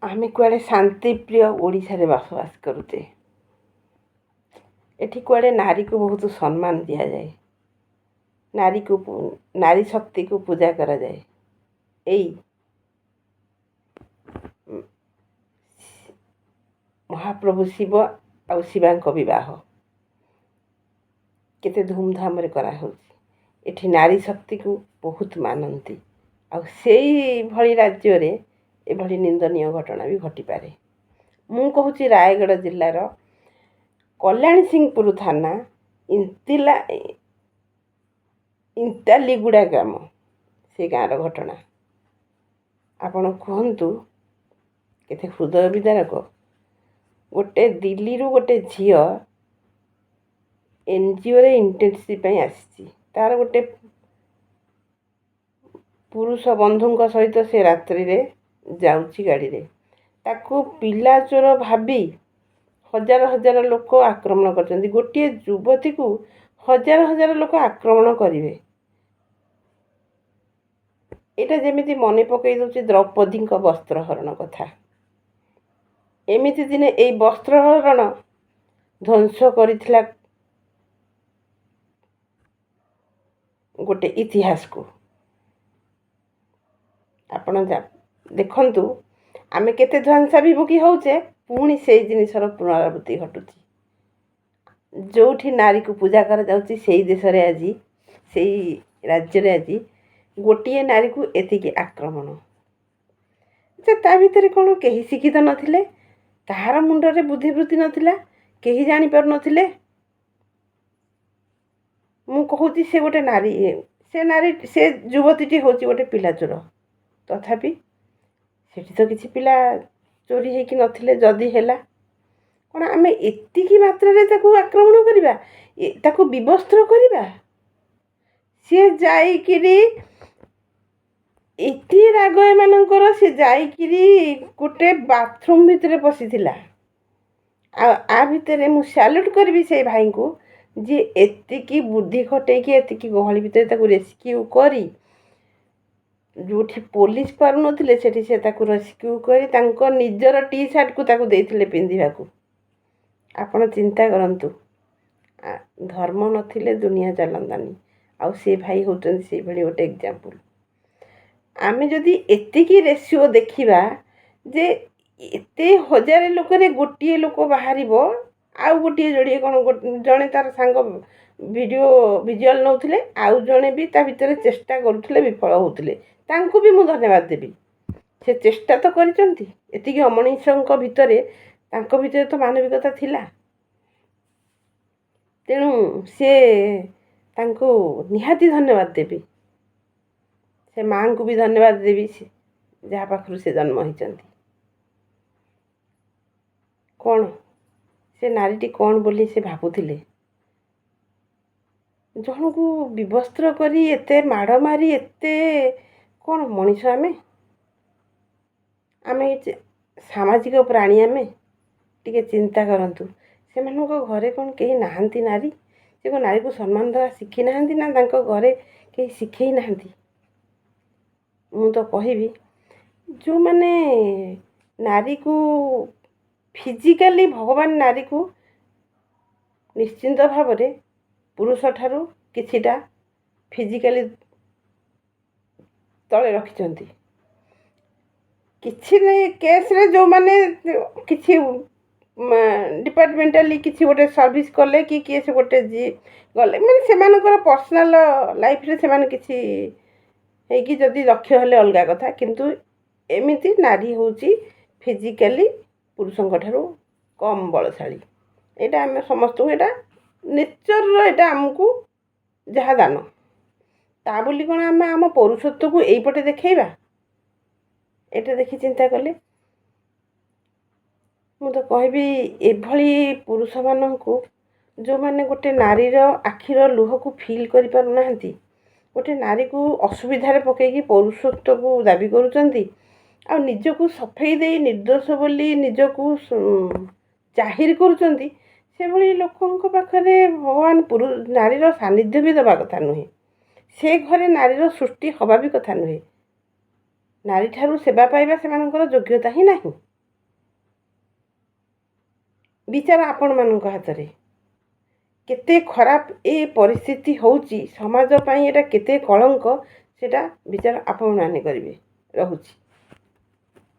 ଆମେ କୁଆଡ଼େ ଶାନ୍ତିପ୍ରିୟ ଓଡ଼ିଶାରେ ବସବାସ କରୁଛେ। ଏଠି କୁଆଡ଼େ ନାରୀକୁ ବହୁତ ସମ୍ମାନ ଦିଆଯାଏ, ନାରୀ ଶକ୍ତିକୁ ପୂଜା କରାଯାଏ। ଏଇ ମହାପ୍ରଭୁ ଶିବ ଆଉ ଶିବାଙ୍କ ବିବାହ କେତେ ଧୁମଧାମରେ କରାହେଉଛି। ଏଠି ନାରୀ ଶକ୍ତିକୁ ବହୁତ ମାନନ୍ତି, ଆଉ ସେଇଭଳି ରାଜ୍ୟରେ ଏଭଳି ନିନ୍ଦନୀୟ ଘଟଣା ବି ଘଟିପାରେ। ମୁଁ କହୁଛି ରାୟଗଡ଼ ଜିଲ୍ଲାର କଲ୍ୟାଣସିଂହପୁର ଥାନା ଇନ୍ତାଲିଗୁଡ଼ା ଗ୍ରାମ, ସେ ଗାଁର ଘଟଣା। ଆପଣ କୁହନ୍ତୁ କେତେ ହୃଦୟ ବିଦାରକ। ଦିଲ୍ଲୀରୁ ଗୋଟେ ଝିଅ NGOରେ ଇଣ୍ଟର୍ନସିପ୍ ପାଇଁ ଆସିଛି। ତା'ର ଗୋଟେ ପୁରୁଷ ବନ୍ଧୁଙ୍କ ସହିତ ସେ ରାତ୍ରିରେ ଯାଉଛି ଗାଡ଼ିରେ। ତାକୁ ପିଲା ଚୋର ଭାବି ହଜାର ହଜାର ଲୋକ ଆକ୍ରମଣ କରିଛନ୍ତି। ଗୋଟିଏ ଯୁବତୀକୁ ହଜାର ହଜାର ଲୋକ ଆକ୍ରମଣ କରିବେ, ଏଇଟା ଯେମିତି ମନେ ପକାଇ ଦେଉଛି ଦ୍ରୌପଦୀଙ୍କ ବସ୍ତ୍ରହରଣ କଥା। ଏମିତି ଦିନେ ଏଇ ବସ୍ତ୍ରହରଣ ଧ୍ୱଂସ କରିଥିଲା ଗୋଟେ ଇତିହାସକୁ। ଆପଣ ଦେଖନ୍ତୁ, ଆମେ କେତେ ଧ୍ୱଂସାଭିମୁଖୀ ହେଉଛେ, ପୁଣି ସେଇ ଜିନିଷର ପୁନରାବୃତ୍ତି ଘଟୁଛି। ଯେଉଁଠି ନାରୀକୁ ପୂଜା କରାଯାଉଛି ସେଇ ଦେଶରେ ଆଜି, ସେଇ ରାଜ୍ୟରେ ଆଜି ଗୋଟିଏ ନାରୀକୁ ଏତିକି ଆକ୍ରମଣ। ଯେ ତା ଭିତରେ କ'ଣ କେହି ଶିକ୍ଷିତ ନଥିଲେ? କାହାର ମୁଣ୍ଡରେ ବୁଦ୍ଧିବୃତ୍ତି ନଥିଲା? କେହି ଜାଣିପାରୁନଥିଲେ? ମୁଁ କହୁଛି ସେ ଗୋଟେ ନାରୀ, ସେ ଯୁବତୀଟି ହେଉଛି ଗୋଟେ ପିଲା ଚୋର। ତଥାପି ସେଠି ତ କିଛି ପିଲା ଚୋରି ହେଇକି ନଥିଲେ। ଯଦି ହେଲା, କ'ଣ ଆମେ ଏତିକି ମାତ୍ରାରେ ତାକୁ ଆକ୍ରମଣ କରିବା, ତାକୁ ବିବସ୍ତ୍ର କରିବା? ସିଏ ଯାଇକିରି ଏତେ ରାଗ ଏମାନଙ୍କର, ସେ ଯାଇକିରି ଗୋଟେ ବାଥରୁମ୍ ଭିତରେ ପଶିଥିଲା। ଆଉ ଆ ଭିତରେ ମୁଁ ସାଲ୍ୟୁଟ୍ କରିବି ସେଇ ଭାଇଙ୍କୁ, ଯିଏ ଏତିକି ବୁଦ୍ଧି ଖଟେଇକି ଏତିକି ଗହଳି ଭିତରେ ତାକୁ ରେସ୍କ୍ୟୁ କରି, ଯେଉଁଠି ପୋଲିସ ପାରୁନଥିଲେ ସେଠି ସେ ତାକୁ ରେସ୍କ୍ୟୁ କରି ତାଙ୍କ ନିଜର ଟି-ସାର୍ଟକୁ ତାକୁ ଦେଇଥିଲେ ପିନ୍ଧିବାକୁ। ଆପଣ ଚିନ୍ତା କରନ୍ତୁ, ଧର୍ମ ନଥିଲେ ଦୁନିଆ ଚାଲନ୍ତାନି। ଆଉ ସେ ଭାଇ ହେଉଛନ୍ତି ସେଇଭଳି ଗୋଟେ ଏକ୍ଜାମ୍ପଲ୍। ଆମେ ଯଦି ଏତିକି ରେସିଓ ଦେଖିବା ଯେ ଏତେ ହଜାରେ ଲୋକରେ ଗୋଟିଏ ଲୋକ ବାହାରିବ, ଆଉ ଗୋଟିଏ ଯୋଡ଼ିଏ କ'ଣ ଜଣେ ତା'ର ସାଙ୍ଗ ଭିଜୁଆଲ୍ ନେଉଥିଲେ, ଆଉ ଜଣେ ବି ତା ଭିତରେ ଚେଷ୍ଟା କରୁଥିଲେ, ବିଫଳ ହେଉଥିଲେ। ତାଙ୍କୁ ବି ମୁଁ ଧନ୍ୟବାଦ ଦେବି। ସେ ଚେଷ୍ଟା ତ କରିଛନ୍ତି। ଏତିକି ଅମଣିଷଙ୍କ ଭିତରେ ତାଙ୍କ ଭିତରେ ତ ମାନବିକତା ଥିଲା। ତେଣୁ ସେ ତାଙ୍କୁ ନିହାତି ଧନ୍ୟବାଦ ଦେବି। ସେ ମାଆଙ୍କୁ ବି ଧନ୍ୟବାଦ ଦେବି, ଯାହା ପାଖରୁ ସେ ଜନ୍ମ ହୋଇଛନ୍ତି। କ'ଣ ସେ ନାରୀଟି କ'ଣ ବୋଲି ସେ ଭାବୁଥିଲେ? ଜଣକୁ ବିବସ୍ତ୍ର କରି ଏତେ ମାଡ଼ ମାରି, ଏତେ କ'ଣ ମଣିଷ ଆମେ? ଆମେ ସାମାଜିକ ପ୍ରାଣୀ। ଆମେ ଟିକେ ଚିନ୍ତା କରନ୍ତୁ, ସେମାନଙ୍କ ଘରେ କ'ଣ କେହି ନାହାନ୍ତି ନାରୀ? ସେ କ'ଣ ନାରୀକୁ ସମ୍ମାନ ଦେବା ଶିଖିନାହାନ୍ତି, ନା ତାଙ୍କ ଘରେ କେହି ଶିଖେଇ ନାହାନ୍ତି? ମୁଁ ତ କହିବି, ଯେଉଁମାନେ ନାରୀକୁ ଫିଜିକାଲି, ଭଗବାନ ନାରୀକୁ ନିଶ୍ଚିନ୍ତ ଭାବରେ ପୁରୁଷଠାରୁ କିଛିଟା ଫିଜିକାଲି ତଳେ ରଖିଛନ୍ତି। କିଛି କେସ୍ରେ ଯେଉଁମାନେ କିଛି ଡିପାର୍ଟମେଣ୍ଟାଲି କିଛି ଗୋଟେ ସର୍ଭିସ୍ କଲେ, କି କିଏ ସେ ଗୋଟେ ଗଲେ, ମାନେ ସେମାନଙ୍କର ପର୍ସନାଲ୍ ଲାଇଫ୍ରେ ସେମାନେ କିଛି ହେଇକି ଯଦି ଦକ୍ଷ ହେଲେ ଅଲଗା କଥା। କିନ୍ତୁ ଏମିତି ନାରୀ ହେଉଛି ଫିଜିକାଲି ପୁରୁଷଙ୍କ ଠାରୁ କମ୍ ବଳଶାଳୀ। ଏଇଟା ଆମେ ସମସ୍ତଙ୍କୁ, ଏଇଟା ନେଚର୍ର, ଏଇଟା ଆମକୁ ଯାହା ଦାନ। ତା ବୋଲି କ'ଣ ଆମେ ଆମ ପୌରୁଷତ୍ୱକୁ ଏଇପଟେ ଦେଖେଇବା? ଏଇଟା ଦେଖି ଚିନ୍ତା କଲେ ମୁଁ ତ କହିବି, ଏଭଳି ପୁରୁଷମାନଙ୍କୁ, ଯେଉଁମାନେ ଗୋଟେ ନାରୀର ଆଖିର ଲୁହକୁ ଫିଲ୍ କରିପାରୁନାହାନ୍ତି, ଗୋଟେ ନାରୀକୁ ଅସୁବିଧାରେ ପକାଇକି ପୌରୁଷତ୍ୱକୁ ଦାବି କରୁଛନ୍ତି, ଆଉ ନିଜକୁ ସଫେଇ ଦେଇ ନିର୍ଦ୍ଦୋଷ ବୋଲି ନିଜକୁ ଜାହିର କରୁଛନ୍ତି, ସେଭଳି ଲୋକଙ୍କ ପାଖରେ ଭଗବାନ ନାରୀର ସାନ୍ନିଧ୍ୟ ବି ଦେବା କଥା ନୁହେଁ। ସେ ଘରେ ନାରୀର ସୃଷ୍ଟି ହେବା ବି କଥା ନୁହେଁ। ନାରୀଠାରୁ ସେବା ପାଇବା ସେମାନଙ୍କର ଯୋଗ୍ୟତା ହିଁ ନାହିଁ। ବିଚାର ଆପଣମାନଙ୍କ ହାତରେ। କେତେ ଖରାପ ଏ ପରିସ୍ଥିତି ହେଉଛି, ସମାଜ ପାଇଁ ଏଇଟା କେତେ କଳଙ୍କ, ସେଇଟା ବିଚାର ଆପଣମାନେ କରିବେ। ରହୁଛି।